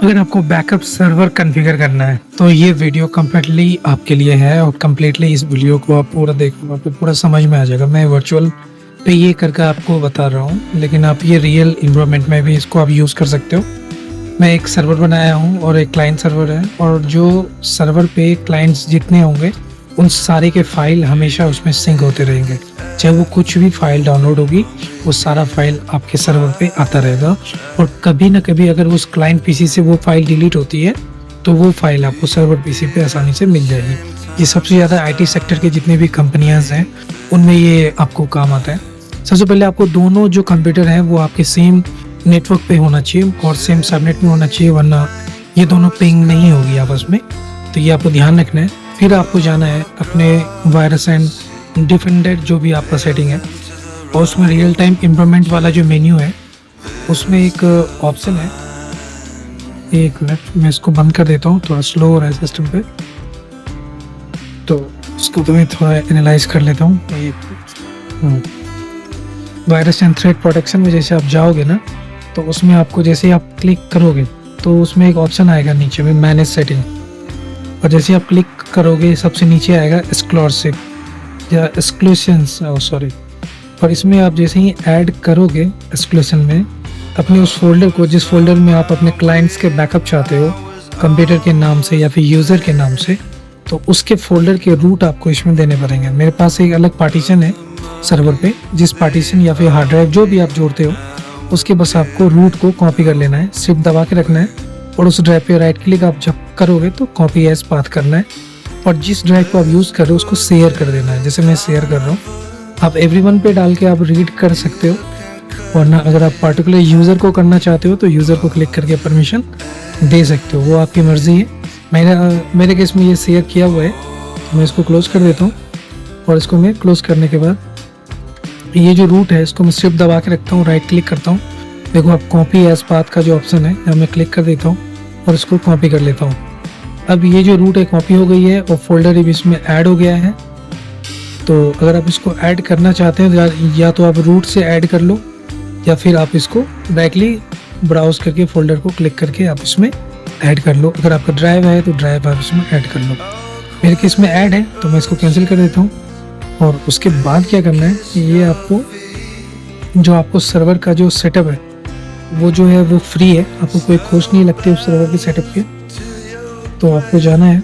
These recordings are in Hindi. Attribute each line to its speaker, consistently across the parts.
Speaker 1: अगर आपको बैकअप सर्वर कॉन्फ़िगर करना है तो ये वीडियो कम्प्लीटली आपके लिए है और कम्प्लीटली इस वीडियो को आप पूरा देखो, आपको पूरा समझ में आ जाएगा। मैं वर्चुअल पे ये करके आपको बता रहा हूँ, लेकिन आप ये रियल इन्वायरमेंट में भी इसको आप यूज़ कर सकते हो। मैं एक सर्वर बनाया हूँ और एक क्लाइंट सर्वर है, और जो सर्वर पे क्लाइंट्स जितने होंगे उन सारे के फाइल हमेशा उसमें सिंक होते रहेंगे। चाहे वो कुछ भी फाइल डाउनलोड होगी, वो सारा फाइल आपके सर्वर पे आता रहेगा। और कभी ना कभी अगर उस क्लाइंट पीसी से वो फाइल डिलीट होती है तो वो फाइल आपको सर्वर पीसी पे आसानी से मिल जाएगी। ये सबसे ज़्यादा आईटी सेक्टर के जितने भी कंपनियां हैं उनमें ये आपको काम आता है। सबसे पहले आपको दोनों जो कंप्यूटर हैं वो आपके सेम नेटवर्क पे होना चाहिए और सेम सबनेट में होना चाहिए, वरना ये दोनों पिंग नहीं होगी आपस में। तो ये आपको ध्यान रखना है। फिर आपको जाना है अपने वायरस एंड डिफेंडर जो भी आपका सेटिंग है, और उसमें रियल टाइम इम्प्रूवमेंट वाला जो मेन्यू है उसमें एक ऑप्शन है। एक मिनट, मैं इसको बंद कर देता हूँ, थोड़ा स्लो हो रहा है सिस्टम पे, तो इसको तो मैं थोड़ा एनालाइज कर लेता हूँ। वायरस एंड थ्रेट प्रोटेक्शन में जैसे आप जाओगे ना, तो उसमें आपको जैसे आप क्लिक करोगे तो उसमें एक ऑप्शन आएगा नीचे में मैनेज सेटिंग, और जैसे आप क्लिक करोगे सबसे नीचे आएगा एक्सक्लूसिव या एक्सक्लूशंस, सॉरी। और इसमें आप जैसे ही ऐड करोगे एक्सक्लूशन में अपने उस फोल्डर को, जिस फोल्डर में आप अपने क्लाइंट्स के बैकअप चाहते हो कंप्यूटर के नाम से या फिर यूज़र के नाम से, तो उसके फोल्डर के रूट आपको इसमें देने पड़ेंगे। मेरे पास एक अलग पार्टीशन है सर्वर पे, जिस पार्टीशन या फिर हार्ड ड्राइव जो भी आप जोड़ते हो उसके बस आपको रूट को कॉपी कर लेना है, सिर्फ दबा के रखना है, और उस ड्राइव पे राइट क्लिक आप जब करोगे तो कॉपी एज पाथ करना है, और जिस ड्राइव को आप यूज़ कर रहे हो उसको शेयर कर देना है। जैसे मैं शेयर कर रहा हूँ, आप एवरीवन पे डाल के आप रीड कर सकते हो, वरना अगर आप पार्टिकुलर यूज़र को करना चाहते हो तो यूज़र को क्लिक करके परमिशन दे सकते हो, वो आपकी मर्ज़ी है। मेरे केस में ये शेयर किया हुआ है, तो मैं इसको क्लोज़ कर देता हूँ। और इसको मैं क्लोज़ करने के बाद ये जो रूट है इसको मैं सिर्फ दबा के रखता हूँ, राइट क्लिक करता हूँ, देखो आप कॉपी एज पाथ का जो ऑप्शन है यहाँ मैं क्लिक कर देता हूँ और इसको कॉपी कर लेता हूँ। अब ये जो रूट है कॉपी हो गई है और फोल्डर भी इसमें ऐड हो गया है। तो अगर आप इसको ऐड करना चाहते हैं तो या तो आप रूट से ऐड कर लो, या फिर आप इसको डायरेक्टली ब्राउज करके फोल्डर को क्लिक करके आप इसमें ऐड कर लो। अगर आपका ड्राइव है तो ड्राइव आप इसमें ऐड कर लो। मेरे केस में ऐड है तो मैं इसको कैंसिल कर देता हूँ। और उसके बाद क्या करना है, ये आपको जो आपको सर्वर का जो सेटअप है वो जो है वो फ्री है, आपको कोई कॉस्ट नहीं लगती उस सर्वर के सेटअप के। तो आपको जाना है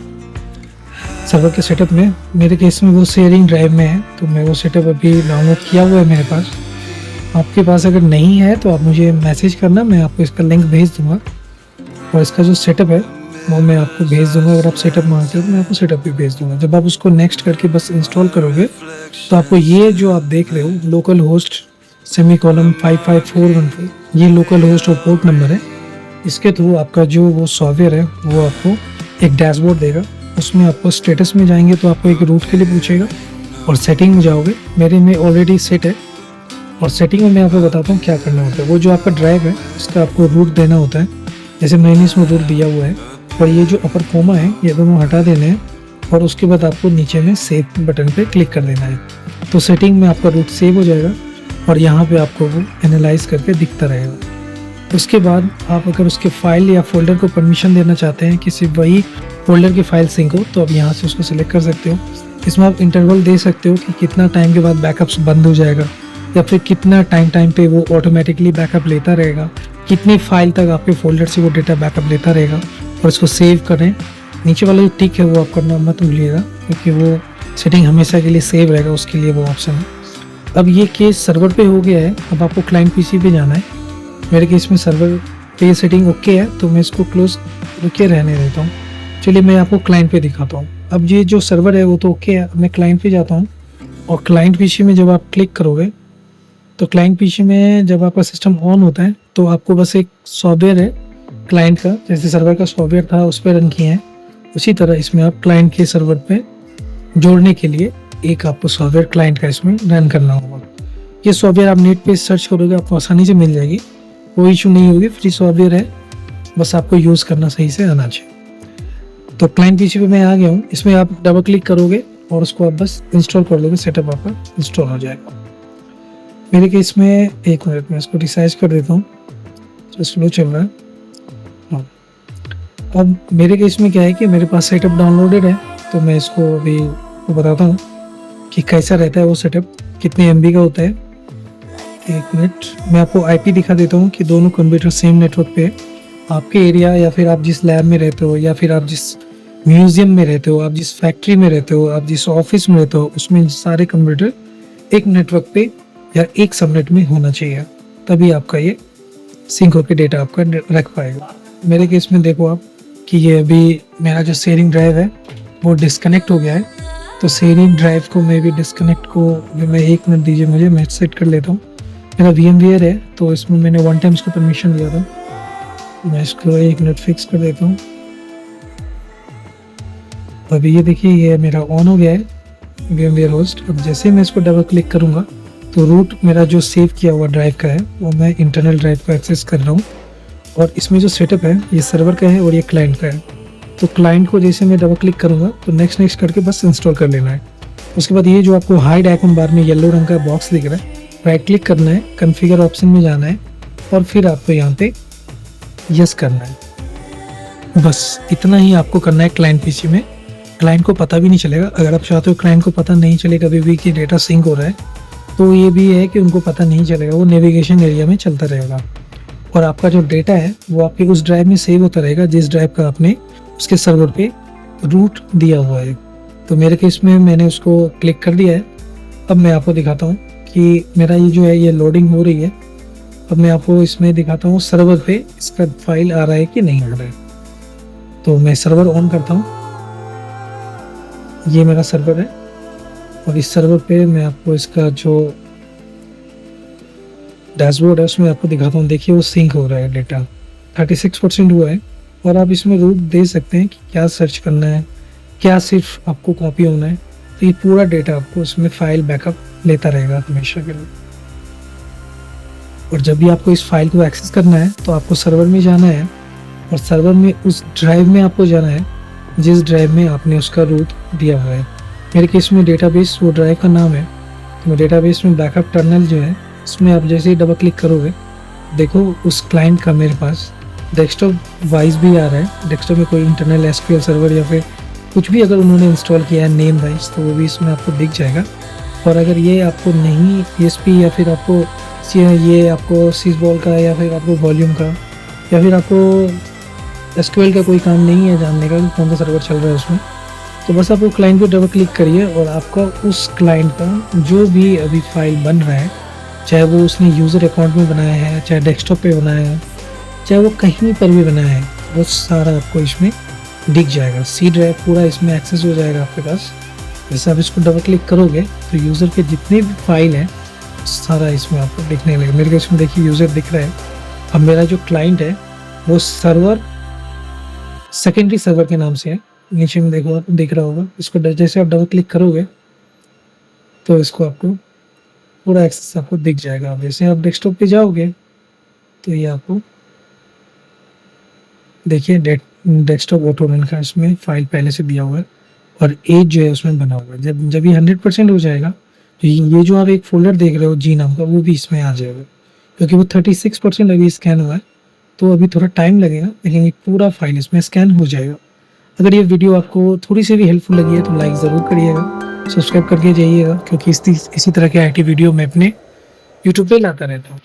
Speaker 1: सर्वर के सेटअप में, मेरे केस में वो शेयरिंग ड्राइव में है, तो मैं वो सेटअप अभी डाउनलोड किया हुआ है मेरे पास। आपके पास अगर नहीं है तो आप मुझे मैसेज करना, मैं आपको इसका लिंक भेज दूंगा, और इसका जो सेटअप है वो मैं आपको भेज दूंगा। अगर आप सेटअप मांगते हो तो मैं आपको सेटअप भी भेज दूंगा। जब आप उसको नेक्स्ट करके बस इंस्टॉल करोगे तो आपको ये जो आप देख रहे हो लोकल होस्ट सेमीकोलन 55414, ये लोकल होस्ट और पोर्ट नंबर है। इसके थ्रू आपका जो वो सॉफ्टवेयर है वो आपको एक डैशबोर्ड देगा, उसमें आपको स्टेटस में जाएंगे तो आपको एक रूट के लिए पूछेगा, और सेटिंग में जाओगे, मेरे में ऑलरेडी सेट है, और सेटिंग में मैं आपको बताता हूँ क्या करना होता है। वो जो आपका ड्राइव है उसका आपको रूट देना होता है, जैसे मैंने इसमें रूट दिया हुआ है, और ये जो अपर कोमा है ये दोनों हटा देने हैं, और उसके बाद आपको नीचे में सेव बटन पे क्लिक कर देना है। तो सेटिंग में आपका रूट सेव हो जाएगा और यहाँ पे आपको वो एनालाइज करके दिखता रहेगा। उसके बाद आप अगर उसके फाइल या फोल्डर को परमिशन देना चाहते हैं कि सिर्फ वही फोल्डर की फाइल सिंक हो, तो आप यहाँ से उसको सिलेक्ट कर सकते हो। इसमें आप इंटरवल दे सकते हो कि कितना टाइम के बाद बैकअप्स बंद हो जाएगा, या फिर कितना टाइम पे वो ऑटोमेटिकली बैकअप लेता रहेगा, कितनी फाइल तक आपके फोल्डर से वो डेटा बैकअप लेता रहेगा। और इसको सेव करें, नीचे वाला जो टिक है वो आप करना मत भूलिएगा, क्योंकि वो सेटिंग हमेशा के लिए सेव रहेगा, उसके लिए वो ऑप्शन है। अब ये केस सर्वर पे हो गया है, अब आपको क्लाइंट पीसी पे जाना है। मेरे केस में सर्वर पे सेटिंग ओके है, तो मैं इसको क्लोज रुके रहने देता हूँ। चलिए मैं आपको क्लाइंट पे दिखाता हूँ। अब ये जो सर्वर है वो तो ओके है, मैं क्लाइंट पे जाता हूँ, और क्लाइंट पीसी में जब आप क्लिक करोगे तो क्लाइंट पीसी में जब आपका सिस्टम ऑन होता है तो आपको बस एक सॉफ्टवेयर है क्लाइंट का, जैसे सर्वर का सॉफ्टवेयर था उस पर रन किए हैं, उसी तरह इसमें आप क्लाइंट के सर्वर पे जोड़ने के लिए एक आपको सॉफ्टवेयर क्लाइंट का इसमें रन करना होगा। ये सॉफ्टवेयर आप नेट पे सर्च करोगे आपको आसानी से मिल जाएगी, कोई इशू नहीं होगी, फ्री सॉफ्टवेयर है, बस आपको यूज़ करना सही से आना चाहिए। तो क्लाइंट पीसी पे मैं आ गया हूँ, इसमें आप डबल क्लिक करोगे और उसको आप बस इंस्टॉल कर लोगे, सेटअप आपका इंस्टॉल हो जाएगा। मेरे केस में एक मिनट में इसको रिसाइज कर देता हूँ, तो स्लो चल रहा है। हाँ, अब मेरे केस में क्या है कि मेरे पास सेटअप डाउनलोडेड है, तो मैं इसको अभी आपको बताता हूँ कि कैसा रहता है वो सेटअप, कितने एमबी का होता है। एक मिनट, मैं आपको आईपी दिखा देता हूँ कि दोनों कंप्यूटर सेम नेटवर्क पे है। आपके एरिया या फिर आप जिस लैब में रहते हो या फिर आप जिस म्यूजियम में रहते हो, आप जिस फैक्ट्री में रहते हो, आप जिस ऑफिस में रहते हो, उसमें सारे कंप्यूटर एक नेटवर्क पे या एक सबनेट में होना चाहिए, तभी आपका ये सिंक होकर डेटा आपका रख पाएगा। मेरे केस में देखो आप कि ये अभी मेरा जो शेयरिंग ड्राइव है वो डिस्कनेक्ट हो गया है, तो शेयरिंग ड्राइव को मैं भी डिस्कनेक्ट को भी मैं 1 मिनट दीजिए मुझे, मैं सेट कर लेता हूँ। मेरा VMware है तो इसमें मैंने 1 टाइम इसको परमिशन दिया था, मैं इसको 1 मिनट फिक्स कर देता हूँ। अभी ये देखिए ये मेरा ऑन हो गया है VMware होस्ट। अब जैसे ही मैं इसको डबल क्लिक करूँगा तो रूट मेरा जो सेव किया हुआ ड्राइव का है वो मैं इंटरनल ड्राइव को एक्सेस कर रहा हूँ, और इसमें जो सेटअप है ये सर्वर का है और ये क्लाइंट का है। तो क्लाइंट को जैसे मैं डबल क्लिक करूँगा तो नेक्स्ट करके बस इंस्टॉल कर लेना है। उसके बाद ये जो आपको हाइड आइकन बार में येलो रंग का बॉक्स दिख रहा है, राइट क्लिक करना है, कॉन्फ़िगर ऑप्शन में जाना है और फिर आपको यहाँ पे यस करना है। बस इतना ही आपको करना है क्लाइंट पीसी में। क्लाइंट को पता भी नहीं चलेगा। अगर आप चाहते हो क्लाइंट को पता नहीं चले कभी भी कि डेटा सिंक हो रहा है, तो ये भी है कि उनको पता नहीं चलेगा, वो नेविगेशन एरिया में चलता रहेगा और आपका जो डेटा है वो आपके उस ड्राइव में सेव होता रहेगा जिस ड्राइव का आपने उसके सर्वर पे रूट दिया हुआ है। तो मेरे केस में मैंने उसको क्लिक कर दिया है। अब मैं आपको दिखाता हूँ कि मेरा ये जो है ये लोडिंग हो रही है। अब मैं आपको इसमें दिखाता हूँ सर्वर पे इसका फाइल आ रहा है कि नहीं आ रहा है। तो मैं सर्वर ऑन करता हूँ, ये मेरा सर्वर है और इस सर्वर पे मैं आपको इसका जो डैशबोर्ड है उसमें आपको दिखाता हूँ। देखिए वो सिंक हो रहा है, डेटा 36% हुआ है और आप इसमें रूट दे सकते हैं कि क्या सर्च करना है, क्या सिर्फ आपको कॉपी होना है। तो ये पूरा डेटा आपको उसमें फाइल बैकअप लेता रहेगा हमेशा के लिए। और जब भी आपको इस फाइल को एक्सेस करना है तो आपको सर्वर में जाना है और सर्वर में उस ड्राइव में आपको जाना है जिस ड्राइव में आपने उसका रूट दिया हुआ है। मेरे केस में डेटाबेस वो ड्राइव का नाम है, तो डेटाबेस में बैकअप टर्नल जो है इसमें आप जैसे ही डबल क्लिक करोगे देखो उस क्लाइंट का मेरे पास डेस्कटॉप वाइज भी आ रहा है। डेस्कटॉप में कोई इंटरनल एसक्यूएल सर्वर या फिर कुछ भी अगर उन्होंने इंस्टॉल किया है नेम वाइज तो वो भी इसमें आपको दिख जाएगा। और अगर ये आपको नहीं PSP या फिर आपको ये आपको सिसबॉल का या फिर आपको वॉल्यूम का या फिर आपको SQL का कोई काम नहीं है जानने का कि कौन सा सर्वर चल रहा है उसमें, तो बस आप वो क्लाइंट पे डबल क्लिक करिए और आपका उस क्लाइंट का जो भी अभी फाइल बन रहा है, चाहे वो उसने यूज़र अकाउंट में बनाया है, चाहे डेस्कटॉप पे बनाया है, चाहे वो कहीं पर भी बनाया है, वो सारा आपको इसमें दिख जाएगा। सी ड्राइव पूरा इसमें एक्सेस हो जाएगा आपके पास। जैसे आप इसको डबल क्लिक करोगे तो यूज़र के जितने भी फाइल हैं सारा इसमें आपको दिखने लगेगा। मेरे केस में देखिए यूज़र दिख रहा है। अब मेरा जो क्लाइंट है वो सर्वर सेकेंडरी सर्वर के नाम से है, नीचे में देखो आप दिख रहा होगा। इसको जैसे आप डबल क्लिक करोगे तो इसको आपको पूरा एक्सेस आपको दिख जाएगा। जैसे आप डेस्कटॉप पे जाओगे तो ये आपको देखिए डेस्कटॉप ऑटो रन का इसमें फाइल पहले से दिया हुआ है और एज जो है उसमें बना हुआ है। जब ये 100% हो जाएगा तो ये जो आप एक फोल्डर देख रहे हो जी नाम का वो भी इसमें आ जाएगा, क्योंकि वो 36% अभी स्कैन हुआ है तो अभी थोड़ा टाइम लगेगा, लेकिन ये पूरा फाइल इसमें स्कैन हो जाएगा। अगर ये वीडियो आपको थोड़ी सी भी हेल्पफुल लगी है तो लाइक ज़रूर करिएगा, सब्सक्राइब करके जाइएगा, क्योंकि इसी तरह के IT वीडियो मैं अपने यूट्यूब पे लाता रहता हूँ।